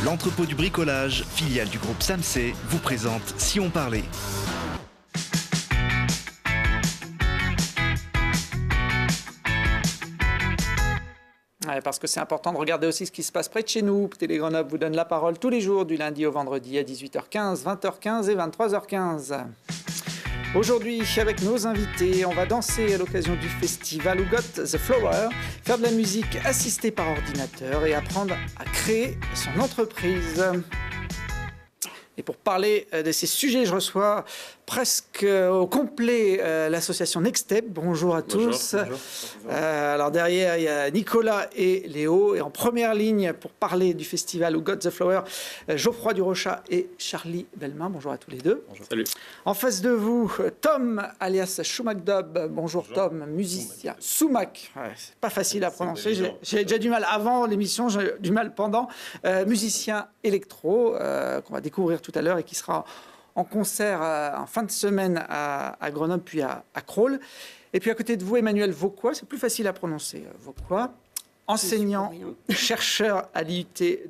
L'entrepôt du bricolage, filiale du groupe Samsey, vous présente Si on parlait. Ouais, parce que c'est important de regarder aussi ce qui se passe près de chez nous. Télé Grenoble vous donne la parole tous les jours, du lundi au vendredi à 18h15, 20h15 et 23h15. Aujourd'hui, avec nos invités, on va danser à l'occasion du festival Who Got the Flower, faire de la musique assistée par ordinateur et apprendre à créer son entreprise. Et pour parler de ces sujets, je reçois presque au complet l'association Next Step. Bonjour à tous. Bonjour. Alors derrière, il y a Nicolas et Léo. Et en première ligne, pour parler du festival Who Got the Flower, Geoffroy Durochat et Charlie Bellemin. Bonjour à tous les deux. Bonjour. Salut. En face de vous, Tom, alias Choumac Dob. Bonjour Tom, musicien. Soumac, ouais, c'est pas facile à prononcer. J'ai déjà du mal avant l'émission, j'ai du mal pendant. Musicien électro, qu'on va découvrir tout à l'heure et qui sera en concert en fin de semaine à Grenoble puis à Crolles. Et puis à côté de vous, Emmanuel Vauquois, c'est plus facile à prononcer, Vauquois, enseignant, chercheur à l'IUT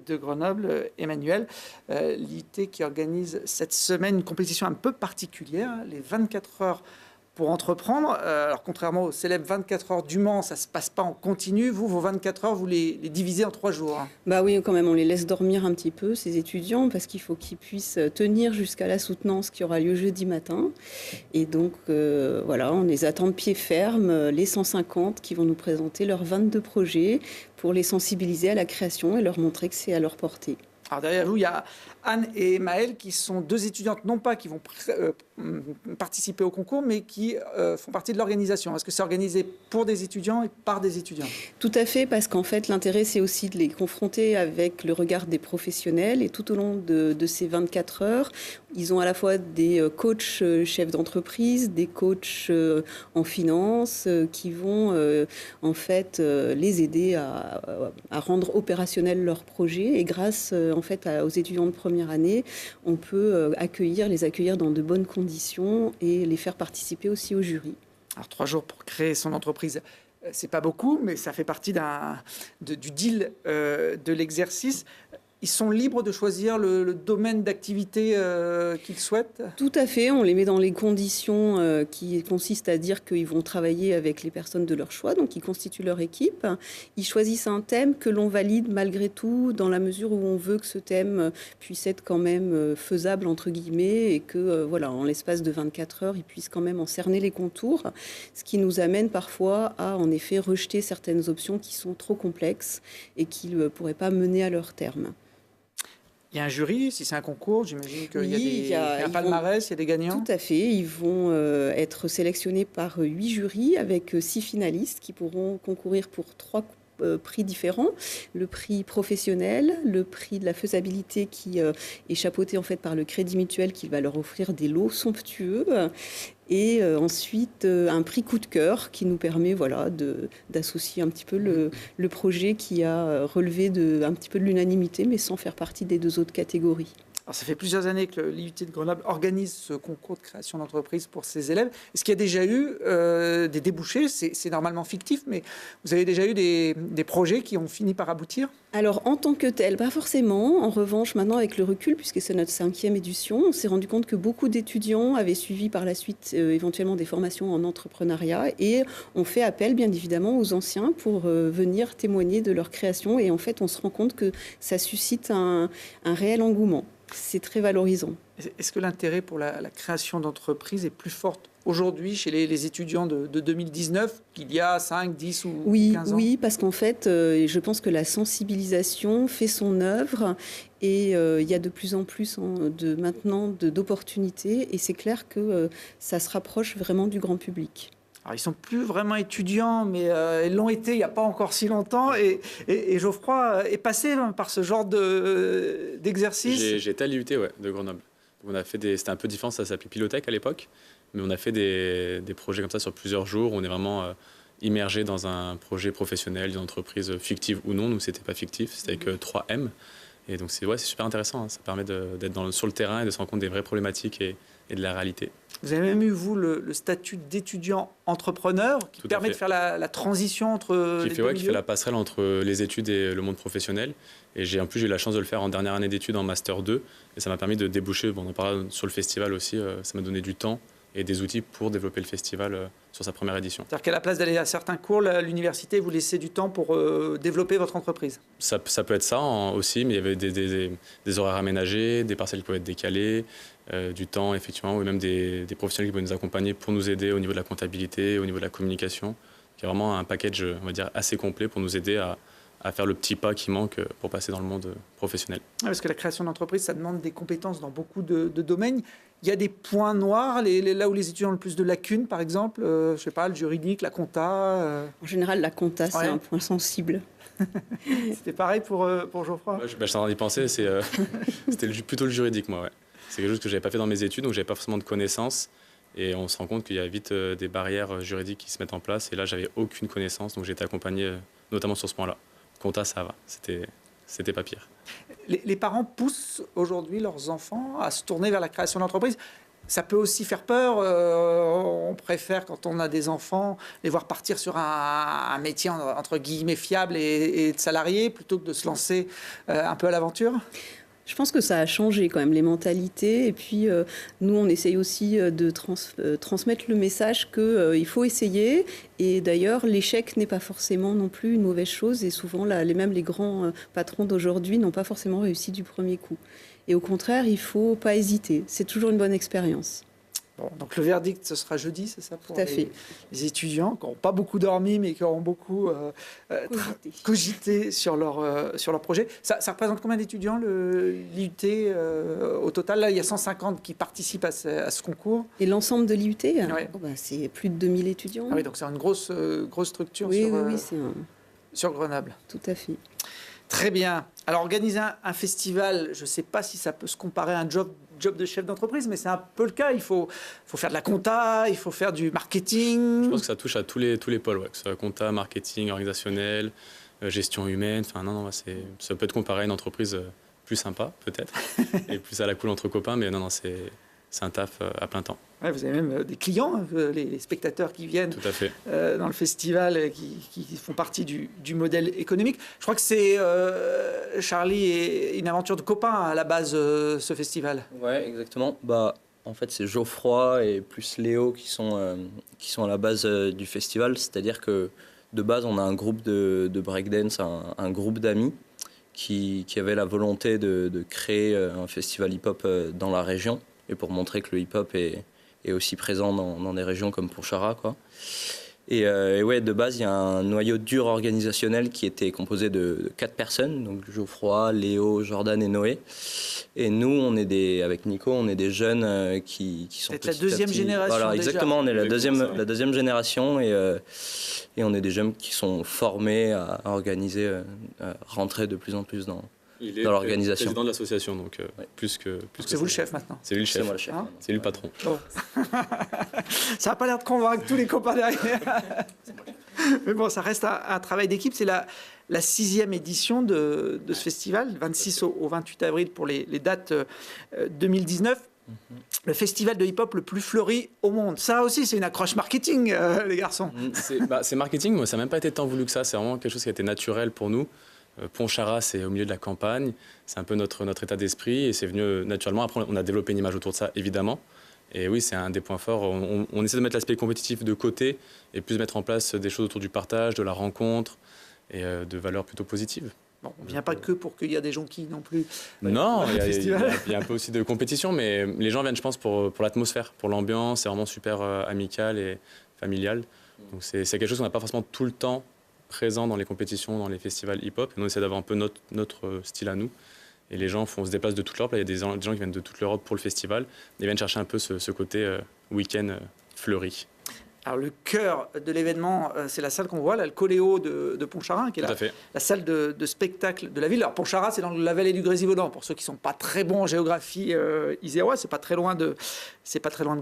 de Grenoble. Emmanuel, l'IUT qui organise cette semaine une compétition un peu particulière, les 24 heures pour entreprendre. Alors contrairement aux célèbres 24 heures du Mans, ça ne se passe pas en continu. Vous, vos 24 heures, vous les divisez en 3 jours. Bah oui, quand même, on les laisse dormir un petit peu, ces étudiants, parce qu'il faut qu'ils puissent tenir jusqu'à la soutenance qui aura lieu jeudi matin. Et donc, voilà, on les attend de pied ferme, les 150 qui vont nous présenter leurs 22 projets pour les sensibiliser à la création et leur montrer que c'est à leur portée. Alors derrière vous, il y a Anne et Maëlle qui sont 2 étudiantes, non pas qui vont participer au concours, mais qui font partie de l'organisation. Est-ce que c'est organisé pour des étudiants et par des étudiants? Tout à fait, parce qu'en fait, l'intérêt, c'est aussi de les confronter avec le regard des professionnels. Et tout au long de ces 24 heures, ils ont à la fois des coachs chefs d'entreprise, des coachs en finance, qui vont en fait les aider à rendre opérationnel leur projet. Et grâce en fait aux étudiants de première année, on peut les accueillir dans de bonnes conditions et les faire participer aussi au jury. Alors 3 jours pour créer son entreprise, c'est pas beaucoup, mais ça fait partie du deal de l'exercice. Ils sont libres de choisir le domaine d'activité qu'ils souhaitent? Tout à fait, on les met dans les conditions qui consistent à dire qu'ils vont travailler avec les personnes de leur choix, donc ils constituent leur équipe. Ils choisissent un thème que l'on valide malgré tout, dans la mesure où on veut que ce thème puisse être quand même faisable, entre guillemets, et que, voilà, en l'espace de 24 heures, ils puissent quand même en cerner les contours, ce qui nous amène parfois à, en effet, rejeter certaines options qui sont trop complexes et qui ne pourraient pas mener à leur terme. Il y a un jury, si c'est un concours, j'imagine qu'il y a un palmarès, il y a des gagnants. Tout à fait, ils vont être sélectionnés par 8 jurys avec 6 finalistes qui pourront concourir pour 3 prix différents. Le prix professionnel, le prix de la faisabilité qui est chapeauté en fait par le Crédit Mutuel qui va leur offrir des lots somptueux. Et ensuite, un prix coup de cœur qui nous permet voilà, d'associer un petit peu le projet qui a relevé un petit peu de l'unanimité, mais sans faire partie des 2 autres catégories. Alors, ça fait plusieurs années que l'IUT de Grenoble organise ce concours de création d'entreprise pour ses élèves. Est-ce qu'il y a déjà eu des débouchés? C'est normalement fictif, mais vous avez déjà eu des projets qui ont fini par aboutir? Alors, en tant que tel, pas forcément. En revanche, maintenant, avec le recul, puisque c'est notre 5e édition, on s'est rendu compte que beaucoup d'étudiants avaient suivi par la suite éventuellement des formations en entrepreneuriat et on fait appel, bien évidemment, aux anciens pour venir témoigner de leur création. Et en fait, on se rend compte que ça suscite un réel engouement. C'est très valorisant. Est-ce que l'intérêt pour la création d'entreprises est plus fort aujourd'hui chez les étudiants de 2019 qu'il y a 5, 10 ou 15 ans? Oui, parce qu'en fait, je pense que la sensibilisation fait son œuvre et il y a de plus en plus maintenant d'opportunités et c'est clair que ça se rapproche vraiment du grand public. Alors, ils ne sont plus vraiment étudiants, mais ils l'ont été il n'y a pas encore si longtemps. Et Geoffroy est passé par ce genre d'exercice. J'ai été à l'IUT de Grenoble. On a fait c'était un peu différent, ça s'appelait Pilotech à l'époque. Mais on a fait des projets comme ça sur plusieurs jours. On est vraiment immergé dans un projet professionnel, d'une entreprise fictive ou non. Nous, ce n'était pas fictif, c'était avec 3M. Et donc, c'est super intéressant. Hein. Ça permet d'être sur le terrain et de se rendre compte des vraies problématiques et de la réalité. Vous avez même eu, vous, le statut d'étudiant entrepreneur qui Tout à permet fait. de faire la transition entre Qui les fait, deux qui fait milieux. la passerelle entre les études et le monde professionnel. Et en plus, j'ai eu la chance de le faire en dernière année d'études en Master 2. Et ça m'a permis de déboucher, bon, on en parlera sur le festival aussi, ça m'a donné du temps et des outils pour développer le festival sur sa première édition. C'est-à-dire qu'à la place d'aller à certains cours, l'université vous laissez du temps pour développer votre entreprise. Ça peut être ça aussi, mais il y avait des horaires aménagés, des parcelles qui pouvaient être décalées, du temps, effectivement, ou même des professionnels qui pouvaient nous accompagner pour nous aider au niveau de la comptabilité, au niveau de la communication. Il y a vraiment un package, on va dire, assez complet pour nous aider à faire le petit pas qui manque pour passer dans le monde professionnel. Ouais, parce que la création d'entreprise, ça demande des compétences dans beaucoup de domaines. Il y a des points noirs, là où les étudiants ont le plus de lacunes, par exemple, je sais pas, le juridique, la compta. En général, la compta, c'est un point sensible. C'était pareil pour Geoffroy. Je suis en train d'y penser, c'était plutôt le juridique, moi. Ouais. C'est quelque chose que je n'avais pas fait dans mes études, donc je n'avais pas forcément de connaissances. Et on se rend compte qu'il y a vite des barrières juridiques qui se mettent en place. Et là, j'avais aucune connaissance, donc j'ai été accompagné notamment sur ce point-là. Compta, ça va, c'était pas pire. Les parents poussent aujourd'hui leurs enfants à se tourner vers la création d'entreprise. Ça peut aussi faire peur. On préfère, quand on a des enfants, les voir partir sur un métier entre guillemets fiable et de salarié plutôt que de se lancer un peu à l'aventure. Je pense que ça a changé quand même les mentalités. Et puis, nous, on essaye aussi de transmettre le message qu'il faut essayer. Et d'ailleurs, l'échec n'est pas forcément non plus une mauvaise chose. Et souvent, même les grands patrons d'aujourd'hui n'ont pas forcément réussi du premier coup. Et au contraire, il ne faut pas hésiter. C'est toujours une bonne expérience. Bon, donc le verdict, ce sera jeudi, c'est ça pour Tout à fait. les étudiants qui n'ont pas beaucoup dormi, mais qui auront beaucoup cogité sur leur projet. Ça représente combien d'étudiants, l'IUT au total? Là, il y a 150 qui participent à ce concours. Et l'ensemble de l'IUT, Ouais. C'est plus de 2000 étudiants. Ah oui, donc c'est une grosse structure Oui, c'est sur Grenoble. tout à fait. Très bien. Alors, organiser un festival, je ne sais pas si ça peut se comparer à un job de chef d'entreprise, mais c'est un peu le cas. Il faut faire de la compta, il faut faire du marketing. Je pense que ça touche à tous les pôles, ouais, que ce soit compta, marketing, organisationnel, gestion humaine. Enfin, non, ça peut être comparé à une entreprise plus sympa, peut-être, et plus à la cool entre copains, mais non, c'est un taf à plein temps. Ouais, vous avez même des clients, les spectateurs qui viennent Tout à fait. dans le festival, qui font partie du modèle économique. Je crois que c'est, Charlie, et une aventure de copains à la base, ce festival. Ouais, exactement. En fait, c'est Geoffroy et plus Léo qui sont à la base du festival. C'est-à-dire que de base, on a un groupe de breakdance, un groupe d'amis qui avait la volonté de créer un festival hip-hop dans la région. Et pour montrer que le hip-hop est aussi présent dans des régions comme Pontcharrat, quoi. Et ouais, de base, il y a un noyau dur organisationnel qui était composé de 4 personnes, donc Geoffroy, Léo, Jordan et Noé. Et nous, avec Nico, on est des jeunes qui sont peut-être la deuxième génération. Voilà, déjà. exactement, on est la deuxième génération et on est des jeunes qui sont formés à organiser, à rentrer de plus en plus dans l'organisation. Président de l'association, donc Ouais. plus que C'est vous le chef maintenant. C'est lui le chef. C'est moi le chef. Hein C'est lui le patron. Bon. Ça n'a pas l'air de convaincre tous les copains derrière. Mais bon, ça reste un travail d'équipe. C'est la 6e édition de ce festival, 26 au 28 avril pour les dates 2019. Le festival de hip-hop le plus fleuri au monde. Ça aussi, c'est une accroche marketing, les garçons. C'est marketing, mais ça n'a même pas été tant voulu que ça. C'est vraiment quelque chose qui a été naturel pour nous. Pontcharrat, c'est au milieu de la campagne. C'est un peu notre état d'esprit et c'est venu naturellement. Après, on a développé une image autour de ça, évidemment. Et oui, c'est un des points forts. On essaie de mettre l'aspect compétitif de côté et plus mettre en place des choses autour du partage, de la rencontre et de valeurs plutôt positives. Bon, on ne vient pas que pour qu'il y a des jonquilles non plus. Non, il festival. y a un peu aussi de compétition, mais les gens viennent, je pense, pour l'atmosphère, pour l'ambiance. C'est vraiment super amical et familial. Donc c'est quelque chose qu'on n'a pas forcément tout le temps présent dans les compétitions, dans les festivals hip-hop. Et nous, on essaie d'avoir un peu notre style à nous. Et les gens se déplacent de toute l'Europe. Là, il y a des gens qui viennent de toute l'Europe pour le festival. Ils viennent chercher un peu ce côté week-end fleuri. Alors, le cœur de l'événement, c'est la salle qu'on voit, là, le Coléo de Pontcharrat, qui est la salle de spectacle de la ville. Alors, Pontcharrat, c'est dans la vallée du Grésivaudan. Pour ceux qui ne sont pas très bons en géographie iséroise, c'est pas très loin de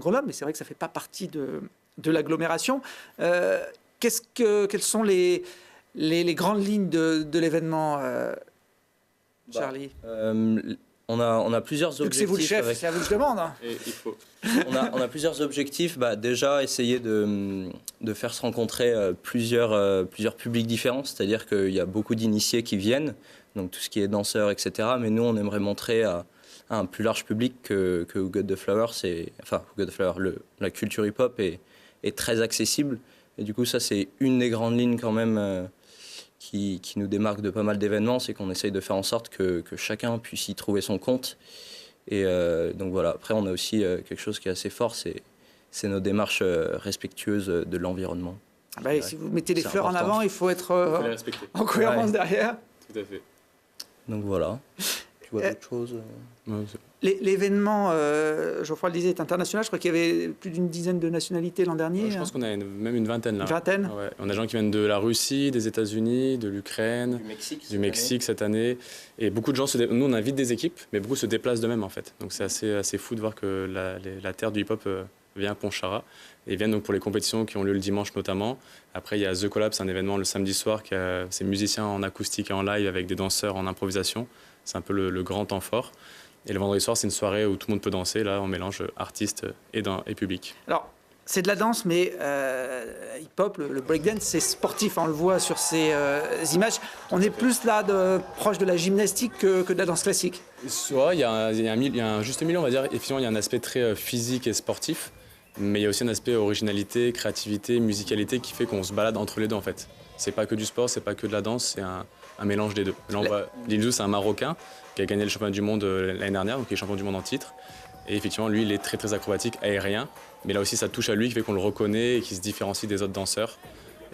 Grenoble, mais c'est vrai que ça ne fait pas partie de l'agglomération. Quelles sont les grandes lignes de l'événement, Charlie? On a plusieurs Vu que objectifs. c'est vous le chef, avec- c'est à vous que je demande. Hein. Et il faut. on a plusieurs objectifs. Déjà, essayer de faire se rencontrer plusieurs publics différents. C'est-à-dire qu'il y a beaucoup d'initiés qui viennent, donc tout ce qui est danseurs, etc. Mais nous, on aimerait montrer à un plus large public que Who Got the Flower, la culture hip-hop est très accessible. Et du coup, ça, c'est une des grandes lignes quand même qui nous démarque de pas mal d'événements, c'est qu'on essaye de faire en sorte que chacun puisse y trouver son compte. Et donc voilà, après on a aussi quelque chose qui est assez fort, c'est nos démarches respectueuses de l'environnement. Si vous mettez les C'est fleurs important. en avant, il faut être Il faut les respecter. en cohérence Ouais. derrière. Tout à fait. Donc voilà. Tu vois d'autres choses Ouais, L'événement, Geoffroy le disait, est international. Je crois qu'il y avait plus d'une dizaine de nationalités l'an dernier. je pense qu'on a même une vingtaine là. Une vingtaine. Ouais. On a des gens qui viennent de la Russie, des États-Unis, de l'Ukraine, du Mexique cette année. Et beaucoup de gens, nous on invite des équipes, mais beaucoup se déplacent d'eux-mêmes en fait. Donc c'est assez fou de voir que la terre du hip-hop vient à Pontcharra. Et viennent donc pour les compétitions qui ont lieu le dimanche notamment. Après il y a The Collab, c'est un événement le samedi soir, c'est musiciens en acoustique et en live avec des danseurs en improvisation. C'est un peu le grand temps fort. Et le vendredi soir, c'est une soirée où tout le monde peut danser. Là, on mélange artistes et public. Alors, c'est de la danse, mais hip-hop, le breakdance, c'est sportif. On le voit sur ces images. On est plus là proche de la gymnastique que de la danse classique. Il y a un juste milieu, on va dire. Effectivement, il y a un aspect très physique et sportif. Mais il y a aussi un aspect originalité, créativité, musicalité qui fait qu'on se balade entre les deux, en fait. C'est pas que du sport, c'est pas que de la danse, c'est un mélange des deux. Là, on voit Lil Zou, c'est un Marocain qui a gagné le championnat du monde l'année dernière, donc il est champion du monde en titre. Et effectivement, lui, il est très très acrobatique, aérien. Mais là aussi, ça touche à lui, qui fait qu'on le reconnaît et qui se différencie des autres danseurs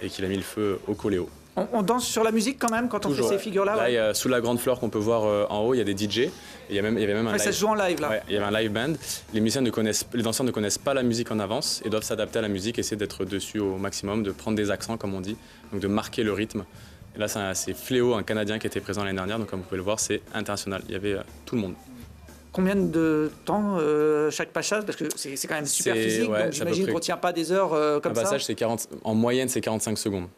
et qu'il a mis le feu au coléo. On danse sur la musique quand même quand on Toujours, fait ces ouais. figures-là. Là, Ouais. il y a, sous la grande fleur qu'on peut voir en haut, il y a des DJ. Et il y avait même un Ouais, ça live. se joue en live là. Ouais, il y avait un live band. Les danseurs ne connaissent pas la musique en avance et doivent s'adapter à la musique, essayer d'être dessus au maximum, de prendre des accents comme on dit, donc de marquer le rythme. Et là, c'est Fléau, un Canadien qui était présent l'année dernière, donc comme vous pouvez le voir, c'est international. Il y avait tout le monde. Combien de temps chaque passage? Parce que c'est quand même super C'est- physique, ouais, donc c'est à peu j'imagine près- qu'on ne tient pas des heures comme Un ça. passage, en moyenne, c'est 45 secondes.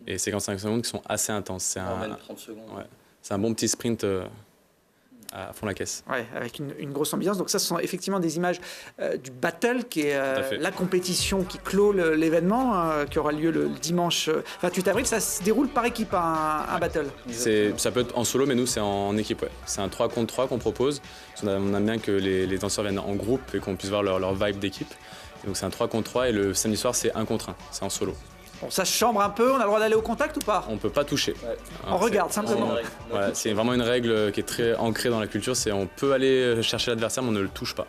Et c'est 45 secondes qui sont assez intenses. C'est Même 30 secondes. ouais. C'est un bon petit sprint à fond la caisse. Ouais, avec une grosse ambiance. Donc ça, ce sont effectivement des images du battle, qui est à fait. la compétition qui clôt l'événement, qui aura lieu le dimanche 28 avril. Ça se déroule par équipe, un battle. Ça peut être en solo, mais nous, c'est en équipe. Ouais. C'est un 3 contre 3 qu'on propose. On aime bien que les danseurs viennent en groupe et qu'on puisse voir leur vibe d'équipe. Donc c'est un 3 contre 3 et le samedi soir, c'est 1 contre 1. C'est en solo. Bon, ça se chambre un peu, on a le droit d'aller au contact ou pas? On ne peut pas toucher. On regarde simplement. Ouais, c'est vraiment une règle qui est très ancrée dans la culture. C'est on peut aller chercher l'adversaire, mais on ne le touche pas.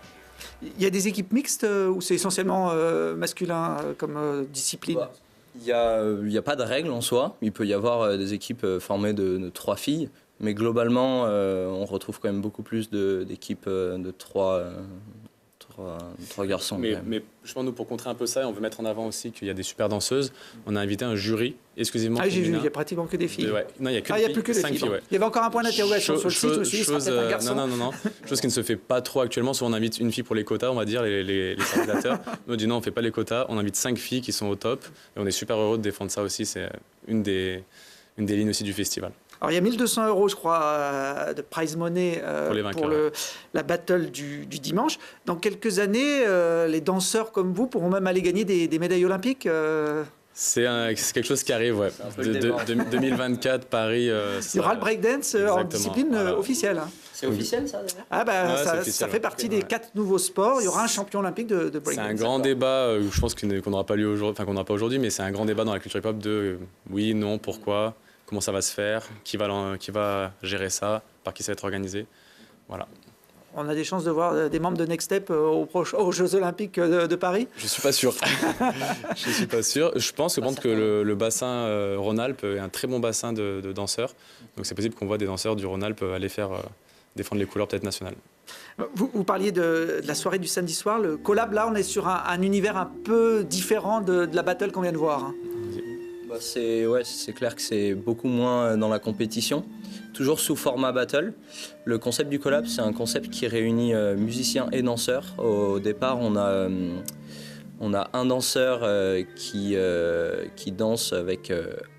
Il y a des équipes mixtes ou c'est essentiellement masculin comme discipline? Il n'y a pas de règle en soi. Il peut y avoir des équipes formées de 3 filles. Mais globalement, on retrouve quand même beaucoup plus d'équipes de 3 garçons. Mais je pense, nous, pour contrer un peu ça, on veut mettre en avant aussi qu'il y a des super danseuses. On a invité un jury exclusivement Ah, j'ai vu, féminin. il n'y a pratiquement que des filles. Ouais. Non, il n'y a que Ah, il des n'y a plus que des 5 filles. filles. Bon. Ouais. Il y avait encore un point d'interrogation sur le site, je me suis dit, ce sera peut-être un garçon. Non. Chose qui ne se fait pas trop actuellement. Souvent, on invite une fille pour les quotas, on va dire, les organisateurs. Nous, on dit non, on ne fait pas les quotas. On invite 5 filles qui sont au top. Et on est super heureux de défendre ça aussi. C'est une des lignes aussi du festival. Alors il y a 1 200 €, je crois, de prize money Pour les vainqueurs, la battle du dimanche. Dans quelques années, les danseurs comme vous pourront même aller gagner des médailles olympiques. C'est quelque chose qui arrive, ouais. peu le débat. 2024, Paris. Il y aura le breakdance en Exactement, discipline voilà. officielle. hein. C'est officiel ça d'ailleurs? Ah bah, Ouais, c'est ça officiel, fait ouais. partie des 4 nouveaux sports. Il y aura un champion olympique de breakdance. C'est un grand débat, je pense qu'on n'aura pas lieu aujourd'hui, enfin qu'on n'aura pas aujourd'hui, mais c'est un grand débat dans la culture hip-hop de oui, non, pourquoi, comment ça va se faire, qui va gérer ça, par qui ça va être organisé. Voilà. On a des chances de voir des membres de Next Step aux Jeux Olympiques de Paris. Je suis pas sûr. Je suis pas sûr. Je pense que le bassin Rhône-Alpes est un très bon bassin de danseurs. Donc c'est possible qu'on voit des danseurs du Rhône-Alpes aller faire défendre les couleurs peut-être nationales. Vous parliez de la soirée du samedi soir. Le collab, là, on est sur un univers un peu différent de la battle qu'on vient de voir. hein. C'est clair que c'est beaucoup moins dans la compétition, toujours sous format battle. Le concept du collab, c'est un concept qui réunit musiciens et danseurs. Au départ, on a un danseur qui danse avec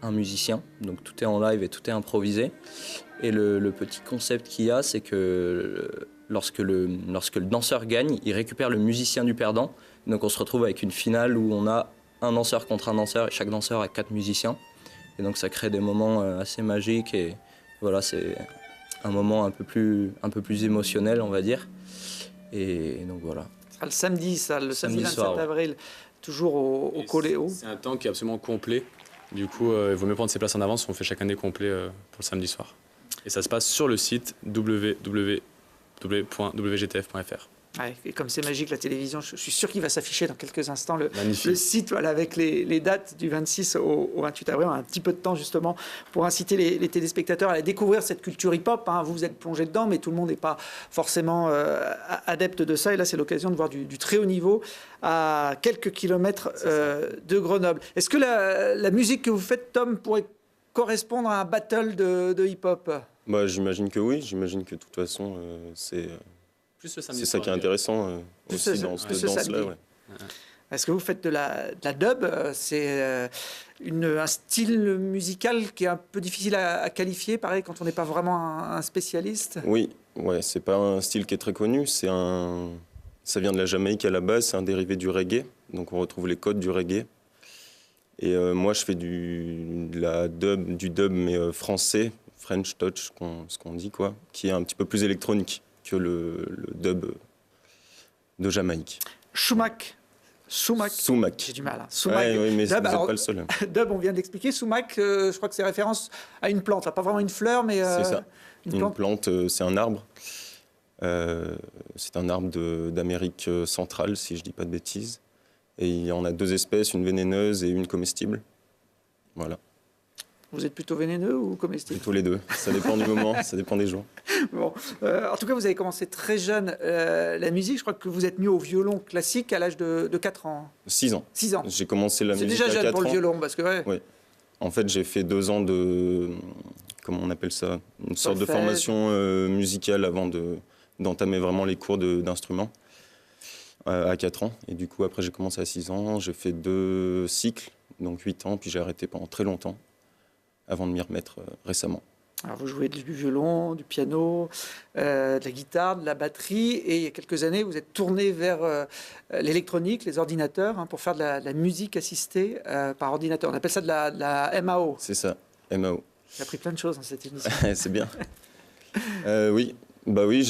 un musicien, donc tout est en live et tout est improvisé. Et le petit concept qu'il y a, c'est que lorsque le danseur gagne, il récupère le musicien du perdant. Donc on se retrouve avec une finale où on a un danseur contre un danseur et chaque danseur a 4 musiciens. Et donc ça crée des moments assez magiques et voilà, c'est un moment un peu plus émotionnel, on va dire. Et donc voilà. Ce sera le samedi, ça, le samedi 27 soir, ouais. avril, toujours au Coléo. C'est un temps qui est absolument complet. Du coup, il vaut mieux prendre ses places en avance. On fait chaque année complet pour le samedi soir. Et ça se passe sur le site www.wgtf.fr. Ouais, et comme c'est magique la télévision, je suis sûr qu'il va s'afficher dans quelques instants le Magnifique. site, voilà, avec les dates du 26 au 28 avril. On a un petit peu de temps justement pour inciter les téléspectateurs à découvrir cette culture hip-hop. Hein. Vous êtes plongé dedans, mais tout le monde n'est pas forcément adepte de ça. Et là, c'est l'occasion de voir du très haut niveau à quelques kilomètres de Grenoble. Est-ce que la musique que vous faites, Tom, pourrait correspondre à un battle de hip-hop? Bah, j'imagine que oui. J'imagine que de toute façon, c'est Plus le samedi ça soir, qui est intéressant Plus aussi ce- dans plus ce cette danse-là. samedi. Ouais. Est-ce que vous faites de la dub? C'est un style musical qui est un peu difficile à qualifier, pareil, quand on n'est pas vraiment un spécialiste. Oui, ouais, c'est pas un style qui est très connu. Ça vient de la Jamaïque à la base. C'est un dérivé du reggae. Donc on retrouve les codes du reggae. Et moi, je fais du dub, mais français, French touch, ce qu'on dit, quoi, qui est un petit peu plus électronique que le dub de Jamaïque. Sumac. J'ai Sumac. du mal. Hein. Sumac. Ouais, oui, mais vous Dub, n'êtes alors, pas le seul. dub, on vient d'expliquer. Sumac, je crois que c'est référence à une plante. Pas vraiment une fleur, mais C'est ça. une Une plante. plante, c'est un arbre. C'est un arbre d'Amérique centrale, si je ne dis pas de bêtises. Et il y en a 2 espèces, une vénéneuse et une comestible. Voilà, Vous êtes plutôt vénéneux ou comestible? plutôt les 2. Ça dépend du moment, ça dépend des jours. Bon, en tout cas, vous avez commencé très jeune la musique. Je crois que vous êtes mis au violon classique à l'âge de 4 ans. 6 ans. 6 ans. J'ai commencé la C'est musique déjà à jeune 4 pour le ans. violon, parce que Ouais. En fait, j'ai fait 2 ans de... Comment on appelle ça? Une sorte de Solfège. formation musicale avant d'entamer vraiment les cours d'instruments à 4 ans. Et du coup, après, j'ai commencé à 6 ans. J'ai fait 2 cycles, donc 8 ans. Puis j'ai arrêté pendant très longtemps avant de m'y remettre récemment. Alors, vous jouez du violon, du piano, de la guitare, de la batterie, et il y a quelques années, vous êtes tourné vers l'électronique, les ordinateurs, hein, pour faire de la musique assistée par ordinateur. On appelle ça de la MAO. C'est ça, MAO. J'ai appris plein de choses dans cette émission. C'est bien. Oui, bah oui,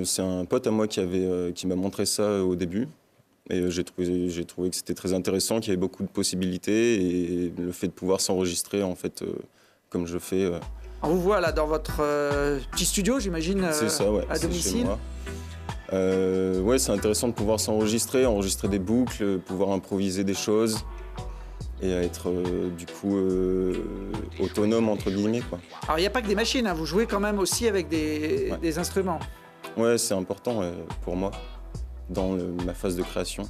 c'est un pote à moi qui m'a montré ça au début. Et j'ai trouvé que c'était très intéressant, qu'il y avait beaucoup de possibilités et le fait de pouvoir s'enregistrer en fait comme je fais. On vous voit là dans votre petit studio, j'imagine, C'est ça, ouais. à c'est chez domicile. moi. Ouais, c'est intéressant de pouvoir enregistrer des boucles, pouvoir improviser des choses et à être du coup autonome entre guillemets, quoi. Alors, il n'y a pas que des machines, hein, vous jouez quand même aussi avec des, Ouais. des instruments. Ouais, c'est important pour moi dans ma phase de création.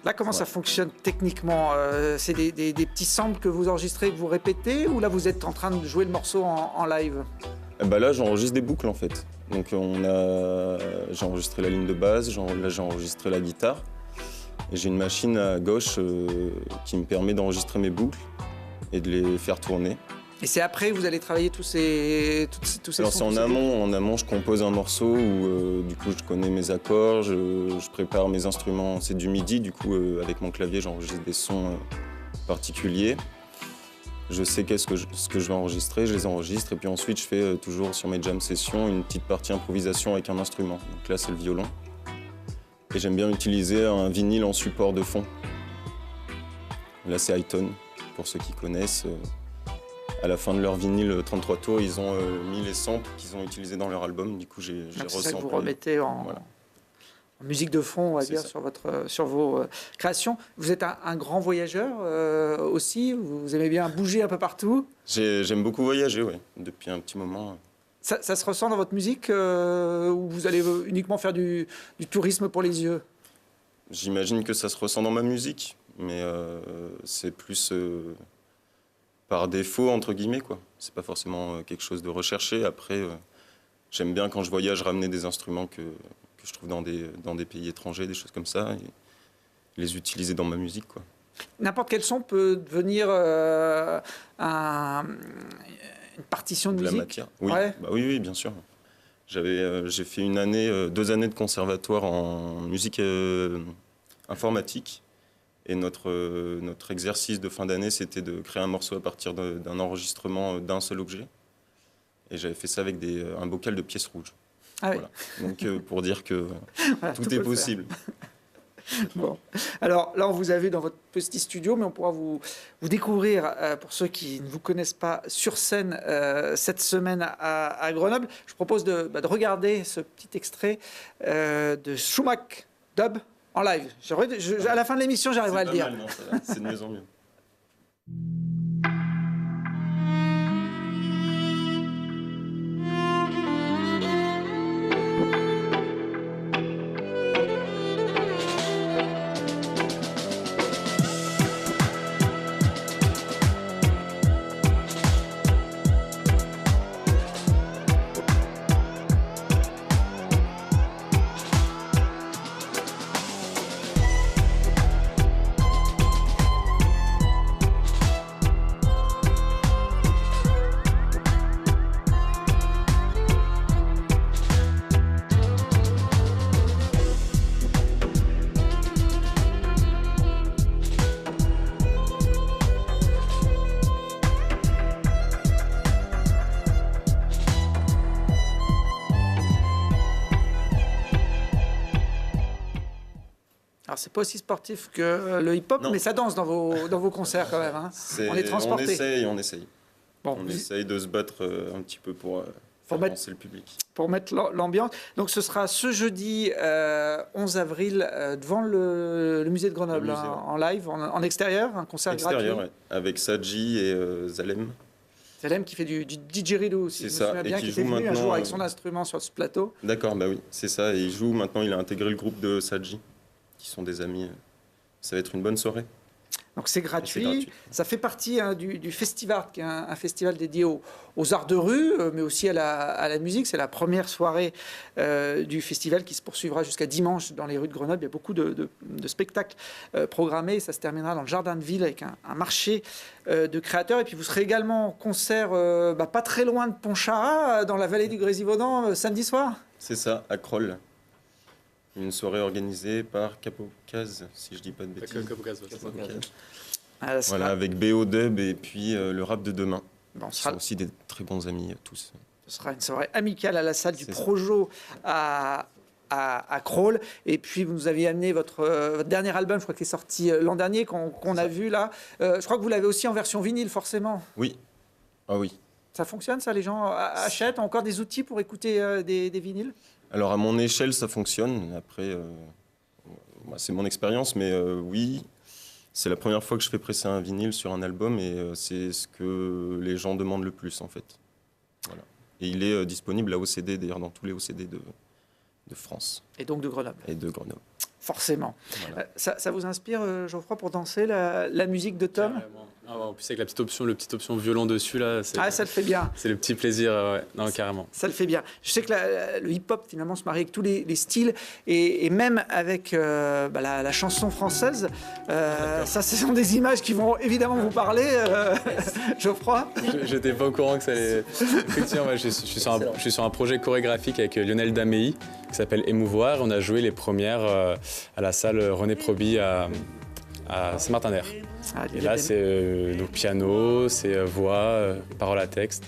Là, comment ça fonctionne techniquement? C'est des petits samples que vous enregistrez, que vous répétez, ou là, vous êtes en train de jouer le morceau en live? Bah là, j'enregistre des boucles en fait. Donc j'ai enregistré la ligne de base, là j'ai enregistré la guitare. Et j'ai une machine à gauche qui me permet d'enregistrer mes boucles et de les faire tourner. Et c'est après que vous allez travailler tous ces Alors sons, c'est en tous ces amont. En amont, je compose un morceau où du coup je connais mes accords, je prépare mes instruments. C'est du MIDI, du coup avec mon clavier j'enregistre des sons particuliers. Je sais ce que je vais enregistrer, je les enregistre et puis ensuite je fais toujours sur mes jam sessions une petite partie improvisation avec un instrument. Donc là c'est le violon. Et j'aime bien utiliser un vinyle en support de fond. Là c'est Hi-Tone, pour ceux qui connaissent. À la fin de leur vinyle 33 tours, ils ont mis les samples qu'ils ont utilisés dans leur album. Du coup, j'ai C'est ça que ressamplé. vous remettez en musique de fond, on va C'est dire, ça. sur vos créations. Vous êtes un grand voyageur aussi, vous aimez bien bouger un peu partout. J'aime beaucoup voyager, ouais, depuis un petit moment. Ça se ressent dans votre musique ou vous allez uniquement faire du tourisme pour les yeux? J'imagine que ça se ressent dans ma musique, mais c'est plus par défaut, entre guillemets, quoi. C'est pas forcément quelque chose de recherché. Après, j'aime bien quand je voyage ramener des instruments que je trouve dans des pays étrangers, des choses comme ça, et les utiliser dans ma musique, quoi. N'importe quel son peut devenir une partition de De la musique. matière. Oui, Ouais. bah oui, bien sûr. J'ai fait 2 années de conservatoire en musique informatique. Et notre exercice de fin d'année, c'était de créer un morceau à partir d'un enregistrement d'un seul objet. Et j'avais fait ça avec un bocal de pièces rouges. Ah oui. Voilà. Donc pour dire que Voilà, tout peut est le faire. possible. Bon. Alors là, on vous a vu dans votre petit studio, mais on pourra vous découvrir, pour ceux qui ne vous connaissent pas, sur scène cette semaine à Grenoble. Je propose de regarder ce petit extrait de Schumack Dub en live. À la fin de l'émission, j'arriverai à le C'est dire. pas mal, non, ça va. C'est de mieux en mieux. Alors, c'est pas aussi sportif que le hip-hop, Non. mais ça danse dans vos concerts quand même. Hein. On est transporté. On essaye. Bon, On essaye de se battre un petit peu pour faire mettre- danser le public. pour mettre l'ambiance. Donc, ce sera ce jeudi 11 avril devant le musée de Grenoble, Le musée, hein, ouais. en live, en extérieur, un concert Extérieur, gratuit. ouais. Avec Sadji et Zalem. Salem qui fait du didgeridoo, si je C'est me ça, souviens et bien, qui qui était joue venu un maintenant, jour avec son instrument sur ce plateau. D'accord, bah oui, c'est ça. Et il joue maintenant, il a intégré le groupe de Sadji, qui sont des amis. Ça va être une bonne soirée. Donc c'est Et gratuit. c'est gratuit. Ça fait partie du Festival, qui est un festival dédié aux arts de rue, mais aussi à la musique. C'est la première soirée du festival qui se poursuivra jusqu'à dimanche dans les rues de Grenoble. Il y a beaucoup de spectacles programmés. Ça se terminera dans le jardin de ville avec un marché de créateurs. Et puis vous serez également en concert pas très loin de Pontcharrat, dans la vallée du Grésivaudan, samedi soir. C'est ça, à Kroll. Une soirée organisée par Capocaz, si je dis pas de bêtises. Ah, ça Voilà, sera- avec BO Dub et puis le rap de demain. bon, ce Ce sera sont aussi des très bons amis tous. Ce sera une soirée amicale à la salle du C'est ça. Projo à Crolles. Et puis, vous nous aviez amené votre dernier album, je crois qu'il est sorti l'an dernier, qu'on a vu là. Je crois que vous l'avez aussi en version vinyle, forcément. Oui. Ah oui. Ça fonctionne, ça? Les gens achètent encore des outils pour écouter des vinyles? Alors à mon échelle, ça fonctionne. Après, moi, c'est mon expérience, mais oui, c'est la première fois que je fais presser un vinyle sur un album et c'est ce que les gens demandent le plus en fait. Voilà. Et il est disponible à OCD, d'ailleurs dans tous les OCD de France Et donc de Grenoble, et de Grenoble. forcément. Voilà. Ça vous inspire, Geoffroy, pour danser la musique de Tom? Carrément. Ah ouais, en plus avec la petite option violon dessus là, Ah, ça le fait bien. c'est le petit plaisir, ouais. Non, carrément. Ça le fait bien. Je sais que le hip-hop, finalement, se marie avec tous les styles et même avec la chanson française. Ça, ce sont des images qui vont évidemment vous parler, Geoffroy. J'étais pas au courant que ça allait. Effectivement, ouais, je suis sur un projet chorégraphique avec Lionel Damei qui s'appelle Émouvoir. On a joué les premières à la salle René Proby à Saint-Martin-d'Air. Ah, Et là, c'est donc piano, c'est voix, parole à texte.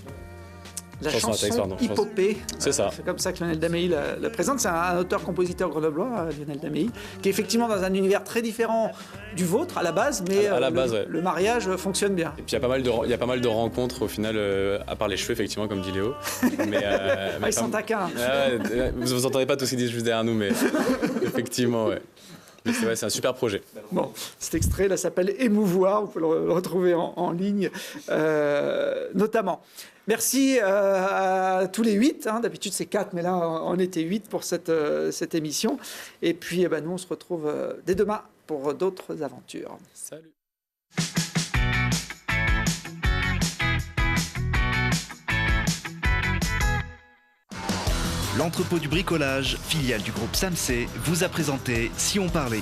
la chanson à chanson texte, pardon. hip-hopée. C'est ça. C'est comme ça que Lionel Damei la présente. C'est un auteur-compositeur grenoblois, Lionel Damei, qui est effectivement dans un univers très différent du vôtre à la base, mais À la base, ouais. le mariage fonctionne bien. Et puis il y a pas mal de rencontres au final, à part les cheveux, effectivement, comme dit Léo. Mais, Ils sont taquins. vous entendez pas tout ce qu'ils disent juste derrière nous, mais effectivement, ouais. Mais c'est un super projet. Bon, cet extrait là s'appelle Émouvoir, vous pouvez le retrouver en ligne notamment. Merci à tous les 8, d'habitude c'est 4, mais là on était 8 pour cette émission. Et puis nous on se retrouve dès demain pour d'autres aventures. Salut. L'entrepôt du bricolage, filiale du groupe Samsé, vous a présenté Si on parlait.